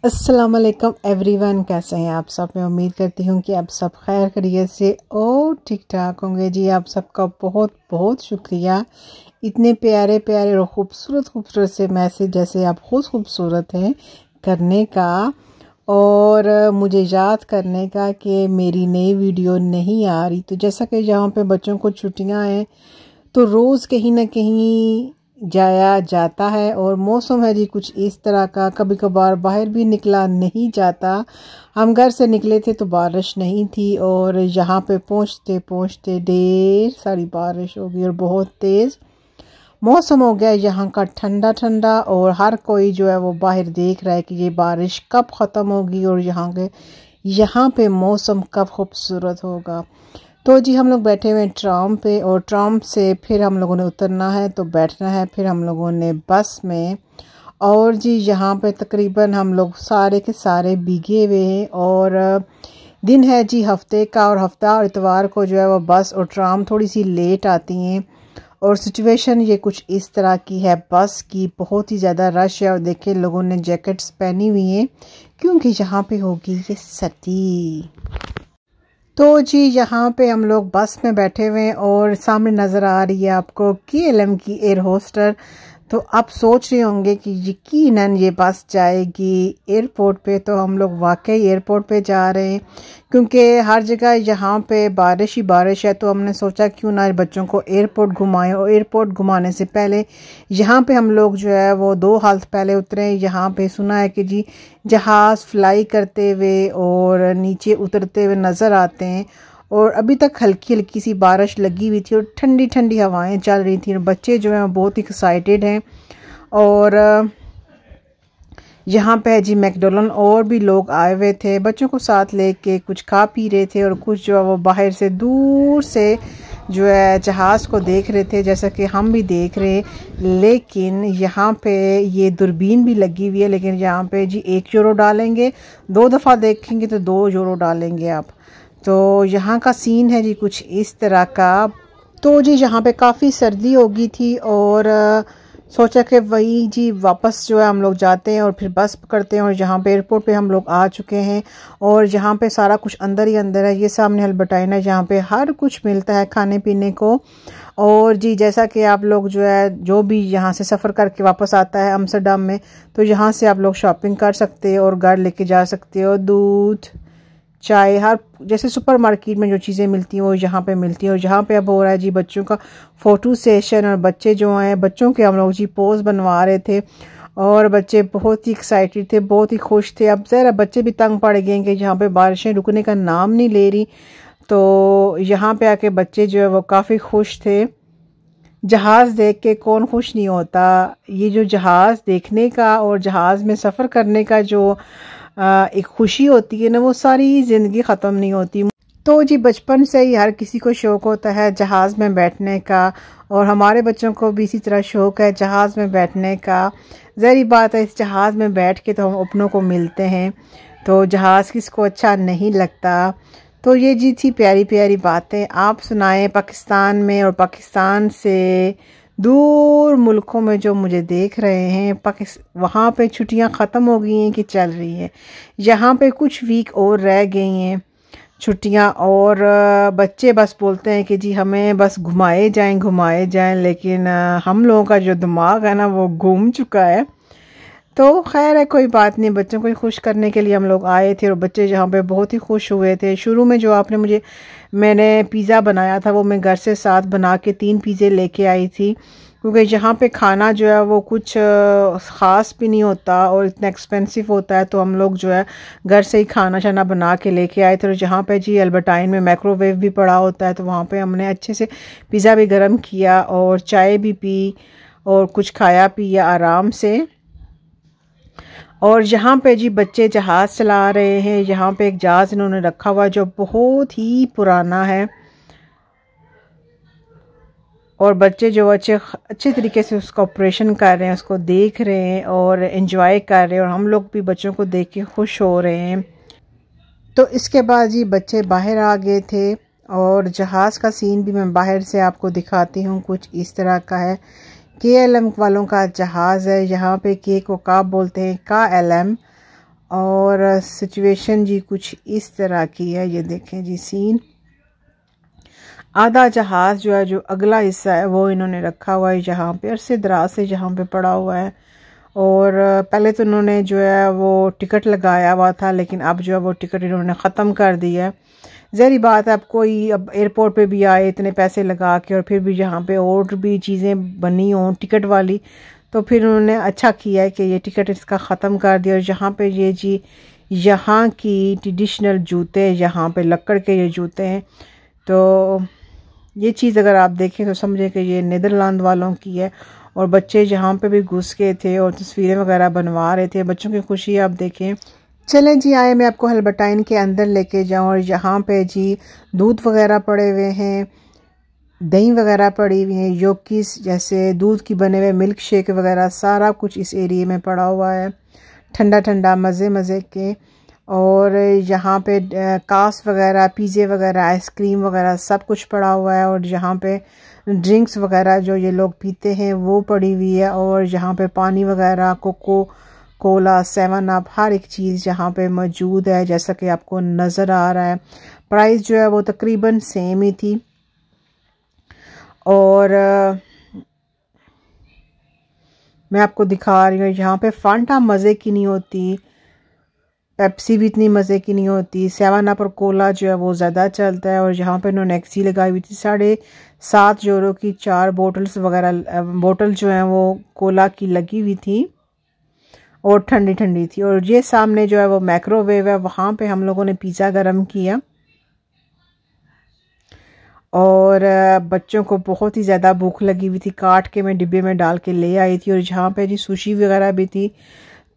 अस्सलाम वालेकुम एवरीवन, कैसे हैं आप सब। मैं उम्मीद करती हूँ कि आप सब खैर खैरियत से और ठीक ठाक होंगे। जी आप सबका बहुत बहुत शुक्रिया इतने प्यारे प्यारे और खूबसूरत से मैसेज जैसे आप खुद खूबसूरत हैं करने का और मुझे याद करने का कि मेरी नई वीडियो नहीं आ रही। तो जैसा कि यहाँ पे बच्चों को छुट्टियाँ हैं तो रोज़ कहीं ना कहीं जाया जाता है और मौसम है जी कुछ इस तरह का, कभी कभार बाहर भी निकला नहीं जाता। हम घर से निकले थे तो बारिश नहीं थी और यहाँ पे पहुँचते पहुँचते ढेर सारी बारिश हो गई और बहुत तेज़ मौसम हो गया यहाँ का ठंडा ठंडा और हर कोई जो है वो बाहर देख रहा है कि ये बारिश कब ख़त्म होगी और यहाँ पे मौसम कब खूबसूरत होगा। तो जी हम लोग बैठे हुए हैं ट्राम पे और ट्राम से फिर हम लोगों ने उतरना है तो बैठना है फिर हम लोगों ने बस में। और जी यहाँ पे तकरीबन हम लोग सारे के सारे भीगे हुए हैं और दिन है जी हफ्ते का और हफ्ता और इतवार को जो है वो बस और ट्राम थोड़ी सी लेट आती हैं और सिचुएशन ये कुछ इस तरह की है। बस की बहुत ही ज़्यादा रश है और देखिए लोगों ने जैकेट्स पहनी हुई हैं क्योंकि यहाँ पे होगी ये सर्दी। तो जी यहाँ पे हम लोग बस में बैठे हुए हैं और सामने नज़र आ रही है आपको KLM की एयर होस्टर। तो आप सोच रहे होंगे कि यकीनन ये बस जाएगी एयरपोर्ट पे। तो हम लोग वाकई एयरपोर्ट पे जा रहे हैं क्योंकि हर जगह यहाँ पे बारिश ही बारिश है। तो हमने सोचा क्यों ना बच्चों को एयरपोर्ट घुमाएं और एयरपोर्ट घुमाने से पहले यहाँ पे हम लोग जो है वो 2 हाल पहले उतरे। यहाँ पे सुना है कि जी जहाज़ फ्लाई करते हुए और नीचे उतरते हुए नज़र आते हैं और अभी तक हल्की हल्की सी बारिश लगी हुई थी और ठंडी ठंडी हवाएं चल रही थी और बच्चे जो हैं बहुत ही एक्साइटेड हैं। और यहाँ पे जी मैकडोनल्ड और भी लोग आए हुए थे बच्चों को साथ लेके कुछ खा पी रहे थे और कुछ जो है वो बाहर से दूर से जो है जहाज़ को देख रहे थे जैसा कि हम भी देख रहे हैं। लेकिन यहाँ पे ये दूरबीन भी लगी हुई है लेकिन यहाँ पे जी 1 यूरो डालेंगे, 2 दफ़ा देखेंगे तो 2 यूरो डालेंगे आप। तो यहाँ का सीन है जी कुछ इस तरह का। तो जी यहाँ पे काफ़ी सर्दी हो गई थी और सोचा कि वही जी वापस जो है हम लोग जाते हैं और फिर बस पकड़ते हैं और यहाँ पे एयरपोर्ट पे हम लोग आ चुके हैं और यहाँ पे सारा कुछ अंदर ही अंदर है। ये सामने अल्बर्टाइन है जहाँ पे हर कुछ मिलता है खाने पीने को। और जी जैसा कि आप लोग जो है जो भी यहाँ से सफ़र करके वापस आता है अम्स्टरडम में तो यहाँ से आप लोग शॉपिंग कर सकते हो और घर लेके जा सकते हो। दूध चाय हर जैसे सुपर मार्केट में जो चीज़ें मिलती हैं वो यहाँ पे मिलती हैं। और यहाँ पे अब हो रहा है जी बच्चों का फ़ोटो सेशन और बच्चे जो हैं बच्चों के हम लोग जी पोज बनवा रहे थे और बच्चे बहुत ही एक्साइटेड थे, बहुत ही खुश थे। अब ज़रा बच्चे भी तंग पड़ गए कि यहाँ पे बारिशें रुकने का नाम नहीं ले रही। तो यहाँ पे आके बच्चे जो है वो काफ़ी खुश थे। जहाज़ देख के कौन खुश नहीं होता। ये जो जहाज़ देखने का और जहाज़ में सफ़र करने का जो एक खुशी होती है ना वो सारी ज़िंदगी ख़त्म नहीं होती। तो जी बचपन से ही हर किसी को शौक़ होता है जहाज़ में बैठने का और हमारे बच्चों को भी इसी तरह शौक़ है जहाज़ में बैठने का। ज़ाहिर बात है इस जहाज़ में बैठ के तो हम अपनों को मिलते हैं तो जहाज़ किसको अच्छा नहीं लगता। तो ये जी थी प्यारी प्यारी बातें। आप सुनाएं पाकिस्तान में और पाकिस्तान से दूर मुल्कों में जो मुझे देख रहे हैं वहाँ पे छुट्टियाँ ख़त्म हो गई हैं कि चल रही हैं। यहाँ पे कुछ वीक और रह गई हैं छुट्टियाँ और बच्चे बस बोलते हैं कि जी हमें बस घुमाए जाएं लेकिन हम लोगों का जो दिमाग है ना वो घूम चुका है। तो खैर है कोई बात नहीं, बच्चों को खुश करने के लिए हम लोग आए थे और बच्चे यहाँ पे बहुत ही खुश हुए थे। शुरू में जो मैंने पिज़्ज़ा बनाया था वो मैं घर से साथ बना के 3 पिज़्ज़े लेके आई थी क्योंकि यहाँ पे खाना जो है वो कुछ ख़ास भी नहीं होता और इतना एक्सपेंसिव होता है। तो हम लोग जो है घर से ही खाना शाना बना के लेके आए थे। और जहाँ पे जी अल्बर्टाइन में माइक्रोवेव भी पड़ा होता है, तो वहाँ पे हमने अच्छे से पिज़्ज़ा भी गर्म किया और चाय भी पी और कुछ खाया पिया आराम से। और यहाँ पे जी बच्चे जहाज़ चला रहे हैं। यहाँ पे एक जहाज़ इन्होंने रखा हुआ है जो बहुत ही पुराना है, और बच्चे जो अच्छे तरीके से उसका ऑपरेशन कर रहे हैं, उसको देख रहे हैं और एंजॉय कर रहे हैं। और हम लोग भी बच्चों को देख के खुश हो रहे हैं। तो इसके बाद जी बच्चे बाहर आ गए थे और जहाज़ का सीन भी मैं बाहर से आपको दिखाती हूँ। कुछ इस तरह का है। KLM वालों का जहाज़ है। यहाँ पे के को का बोलते हैं, का LM। और सिचुएशन जी कुछ इस तरह की है। ये देखें जी सीन। आधा जहाज़ जो है, जो अगला हिस्सा है, वो इन्होंने रखा हुआ है यहाँ पे, अरसे दराज से जहाँ पे पड़ा हुआ है। और पहले तो उन्होंने जो है वो टिकट लगाया हुआ था, लेकिन अब जो है वो टिकट इन्होंने ख़त्म कर दिया है। ज़हरी बात है, अब कोई अब एयरपोर्ट पे भी आए इतने पैसे लगा के और फिर भी यहाँ पे और भी चीज़ें बनी हों टिकट वाली, तो फिर उन्होंने अच्छा किया है कि ये टिकट इसका ख़त्म कर दिया। और यहाँ पे ये जी यहाँ की ट्रेडिशनल जूते, यहाँ पे लकड़ के ये जूते हैं। तो ये चीज़ अगर आप देखें तो समझें कि ये नीदरलैंड वालों की है। और बच्चे जहाँ पे भी घुस गए थे और तस्वीरें वगैरह बनवा रहे थे। बच्चों की खुशी आप देखें। चलें जी, आए मैं आपको अल्बर्टाइन के अंदर लेके जाऊँ। और यहाँ पे जी दूध वगैरह पड़े हुए हैं, दही वगैरह पड़ी हुई हैं, योकीस जैसे दूध की बने हुए मिल्क शेक वगैरह, सारा कुछ इस एरिए में पड़ा हुआ है, ठंडा ठंडा मज़े मज़े के। और यहाँ पे कास वगैरह, पिज़्ज़े वगैरह, आइसक्रीम वगैरह सब कुछ पड़ा हुआ है। और यहाँ पे ड्रिंक्स वगैरह जो ये लोग पीते हैं वो पड़ी हुई है। और यहाँ पे पानी वगैरह, कोको कोला, 7 अप, हर एक चीज़ यहाँ पे मौजूद है, जैसा कि आपको नज़र आ रहा है। प्राइस जो है वो तकरीबन सेम ही थी। और मैं आपको दिखा रही हूँ, यहाँ पे फांटा मज़े की नहीं होती, पेप्सी भी इतनी मज़े की नहीं होती, 7 अप और कोला जो है वो ज़्यादा चलता है। और यहाँ पे इन्होंने एक्सी लगाई हुई थी, 7.5 यूरो की 4 बोटल्स वगैरह, बोतल जो है वो कोला की लगी हुई थी और ठंडी ठंडी थी। और ये सामने जो है वो माइक्रोवेव है, वहाँ पे हम लोगों ने पिज़्ज़ा गर्म किया। और बच्चों को बहुत ही ज़्यादा भूख लगी हुई थी, काट के मैं डिब्बे में डाल के ले आई थी। और जहाँ पे जी सुशी वगैरह भी थी,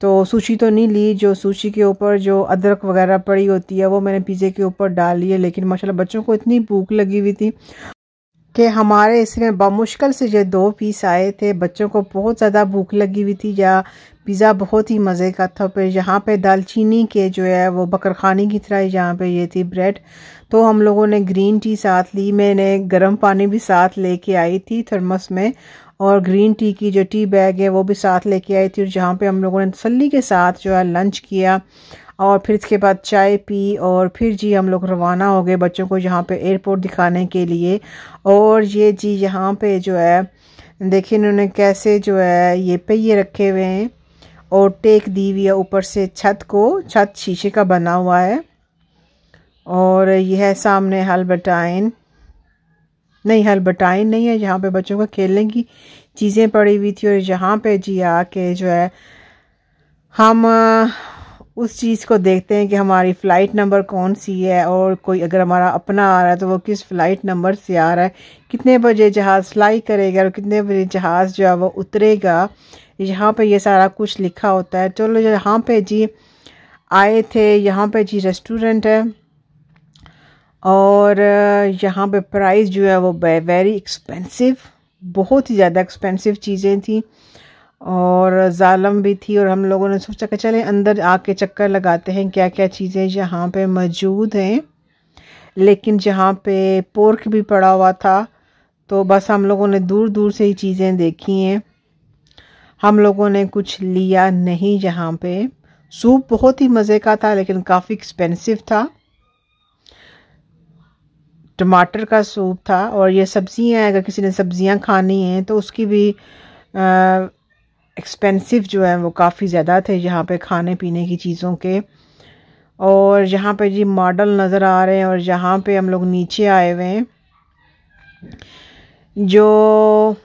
तो सुशी तो नहीं ली, जो सुशी के ऊपर जो अदरक वगैरह पड़ी होती है वो मैंने पिज़्ज़े के ऊपर डाल ली है। लेकिन माशाल्लाह बच्चों को इतनी भूख लगी हुई थी कि हमारे इसमें बामुश्किल से जो 2 पीस आए थे। बच्चों को बहुत ज़्यादा भूख लगी हुई थी, या पिज़्ज़ा बहुत ही मज़े का था। फिर यहाँ पे दालचीनी के जो है वो बकरखानी की तरह यहाँ पे ये थी ब्रेड। तो हम लोगों ने ग्रीन टी साथ ली, मैंने गर्म पानी भी साथ लेके आई थी थर्मस में, और ग्रीन टी की जो टी बैग है वो भी साथ लेके आई थी। और जहाँ पे हम लोगों ने तसल्ली के साथ जो है लंच किया और फिर इसके बाद चाय पी। और फिर जी हम लोग रवाना हो गए बच्चों को यहाँ पे एयरपोर्ट दिखाने के लिए। और ये जी यहाँ पे जो है देखिए इन्होंने कैसे जो है ये पहिए रखे हुए हैं और टेक दी हुई है ऊपर से छत को, छत शीशे का बना हुआ है। और यह है सामने अल्बर्टाइन नहीं है, यहाँ पे बच्चों को खेलने की चीज़ें पड़ी हुई थी। और यहाँ पे जी आके जो है हम उस चीज़ को देखते हैं कि हमारी फ़्लाइट नंबर कौन सी है, और कोई अगर हमारा अपना आ रहा है तो वो किस फ़्लाइट नंबर से आ रहा है, कितने बजे जहाज़ फ्लाई करेगा और कितने बजे जहाज़ जो है वो उतरेगा। यहाँ पे ये सारा कुछ लिखा होता है। चलो यहाँ पे जी आए थे, यहाँ पे जी रेस्टोरेंट है। और यहाँ पे प्राइस जो है वो वेरी एक्सपेंसिव, बहुत ही ज़्यादा एक्सपेंसिव चीज़ें थी और जालम भी थी। और हम लोगों ने सोचा कि चलें अंदर आके चक्कर लगाते हैं क्या क्या चीज़ें यहाँ पे मौजूद हैं। लेकिन जहाँ पे पोर्क भी पड़ा हुआ था, तो बस हम लोगों ने दूर दूर से ही चीज़ें देखी हैं, हम लोगों ने कुछ लिया नहीं। जहाँ पे सूप बहुत ही मज़े का था लेकिन काफ़ी एक्सपेंसिव था, टमाटर का सूप था। और ये सब्जियां, अगर किसी ने सब्जियां खानी हैं तो उसकी भी एक्सपेंसिव जो है वो काफ़ी ज़्यादा थे यहाँ पे खाने पीने की चीज़ों के। और यहाँ पे जी मॉडल नज़र आ रहे हैं। और यहाँ पे हम लोग नीचे आए हुए हैं, जो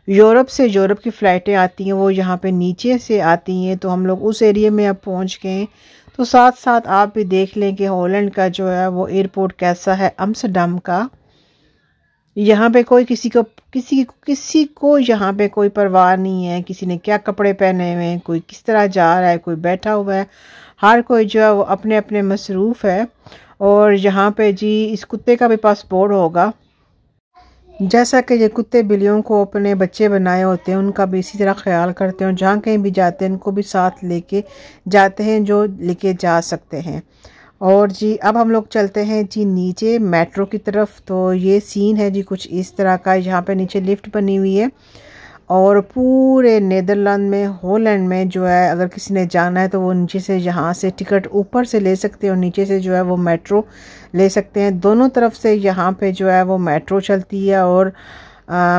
यूरोप से यूरोप की फ़्लाइटें आती हैं, वो यहाँ पे नीचे से आती हैं। तो हम लोग उस एरिया में अब पहुँच गए। तो साथ साथ आप भी देख लें कि हॉलैंड का जो है वो एयरपोर्ट कैसा है, एम्स्टर्डम का। यहाँ पे कोई किसी को यहाँ पे कोई परवाह नहीं है, किसी ने क्या कपड़े पहने हुए हैं, कोई किस तरह जा रहा है, कोई बैठा हुआ है। हर कोई जो है वो अपने अपने मसरूफ़ है। और यहाँ पे जी इस कुत्ते का भी पासपोर्ट होगा। जैसा कि ये कुत्ते बिल्लियों को अपने बच्चे बनाए होते हैं, उनका भी इसी तरह ख्याल करते हैं और जहाँ कहीं भी जाते हैं उनको भी साथ लेके जाते हैं जो लेके जा सकते हैं। और जी अब हम लोग चलते हैं जी नीचे मेट्रो की तरफ। तो ये सीन है जी कुछ इस तरह का, यहाँ पे नीचे लिफ्ट बनी हुई है। और पूरे नीदरलैंड में, हॉलैंड में जो है अगर किसी ने जाना है तो वो नीचे से यहाँ से टिकट ऊपर से ले सकते हैं और नीचे से जो है वो मेट्रो ले सकते हैं। दोनों तरफ से यहाँ पे जो है वो मेट्रो चलती है और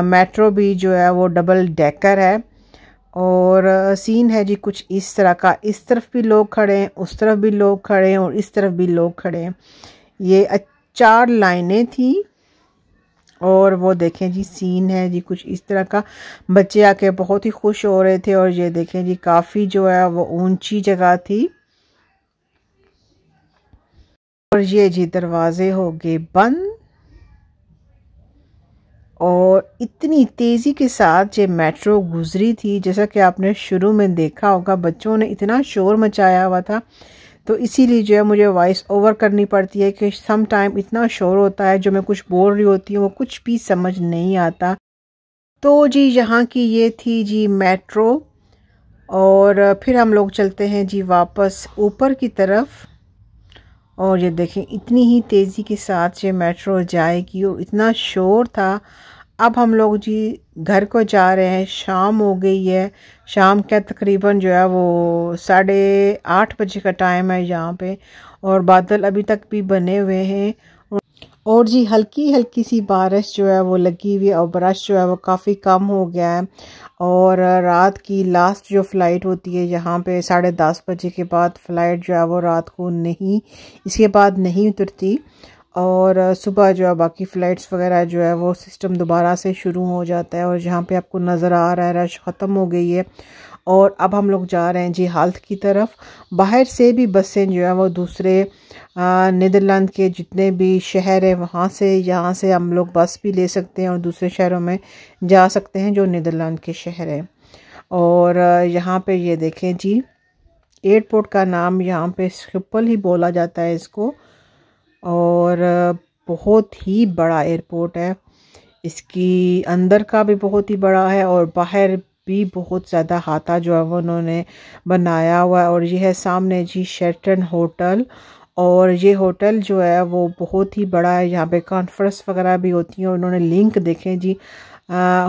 मेट्रो भी जो है वो डबल डेकर है। और सीन है जी कुछ इस तरह का, इस तरफ भी लोग खड़े हैं, उस तरफ भी लोग खड़े हैं और इस तरफ भी लोग खड़े हैं। ये 4 लाइनें थी। और वो देखें जी सीन है जी कुछ इस तरह का। बच्चे आके बहुत ही खुश हो रहे थे। और ये देखें जी काफ़ी जो है वो ऊंची जगह थी। और ये जी दरवाजे हो गए बंद। और इतनी तेज़ी के साथ ये मेट्रो गुजरी थी, जैसा कि आपने शुरू में देखा होगा, बच्चों ने इतना शोर मचाया हुआ था। तो इसीलिए जो है मुझे वॉइस ओवर करनी पड़ती है कि सम टाइम इतना शोर होता है, जो मैं कुछ बोल रही होती हूँ वो कुछ भी समझ नहीं आता। तो जी यहाँ की ये थी जी मेट्रो। और फिर हम लोग चलते हैं जी वापस ऊपर की तरफ। और ये देखें इतनी ही तेज़ी के साथ ये मेट्रो जाएगी और इतना शोर था। अब हम लोग जी घर को जा रहे हैं, शाम हो गई है। शाम का तकरीबन जो है वो 8:30 बजे का टाइम है यहाँ पे। और बादल अभी तक भी बने हुए हैं। और जी हल्की हल्की सी बारिश जो है वो लगी हुई है और बारिश जो है वो काफ़ी कम हो गया है। और रात की लास्ट जो फ़्लाइट होती है यहाँ पे 10:30 बजे के बाद फ़्लाइट जो है वो रात को नहीं, इसके बाद नहीं उतरती। और सुबह जो है बाकी फ़्लाइट्स वगैरह जो है वो सिस्टम दोबारा से शुरू हो जाता है। और जहाँ पे आपको नज़र आ रहा है रश ख़त्म हो गई है। और अब हम लोग जा रहे हैं जी हाल्त की तरफ। बाहर से भी बसें जो है वो दूसरे नीदरलैंड के जितने भी शहर है वहाँ से, यहाँ से हम लोग बस भी ले सकते हैं और दूसरे शहरों में जा सकते हैं जो नीदरलैंड के शहर है। और यहाँ पे ये देखें जी एयरपोर्ट का नाम यहाँ पे स्किपल ही बोला जाता है इसको। और बहुत ही बड़ा एयरपोर्ट है, इसकी अंदर का भी बहुत ही बड़ा है और बाहर भी बहुत ज़्यादा हाथा जो है वो उन्होंने बनाया हुआ है। और ये है सामने जी शेरटन होटल। और ये होटल जो है वो बहुत ही बड़ा है, यहाँ पे कॉन्फ्रेंस वगैरह भी होती हैं। और उन्होंने लिंक देखें जी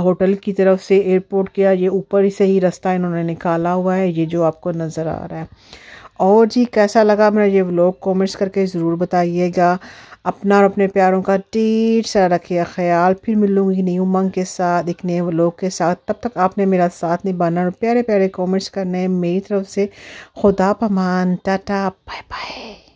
होटल की तरफ से एयरपोर्ट किया, ये ऊपर ही से ही रास्ता इन्होंने निकाला हुआ है, ये जो आपको नज़र आ रहा है। और जी कैसा लगा मेरा ये व्लॉग कमेंट्स करके ज़रूर बताइएगा। अपना और अपने प्यारों का ढेर सारा रखिए ख्याल। फिर मिलूंगी नई उमंग के साथ, एक नए व्लॉग के साथ। तब तक आपने मेरा साथ निभाना और प्यारे प्यारे कमेंट्स करने। मेरी तरफ से खुदा पमान, टाटा, बाय बाय।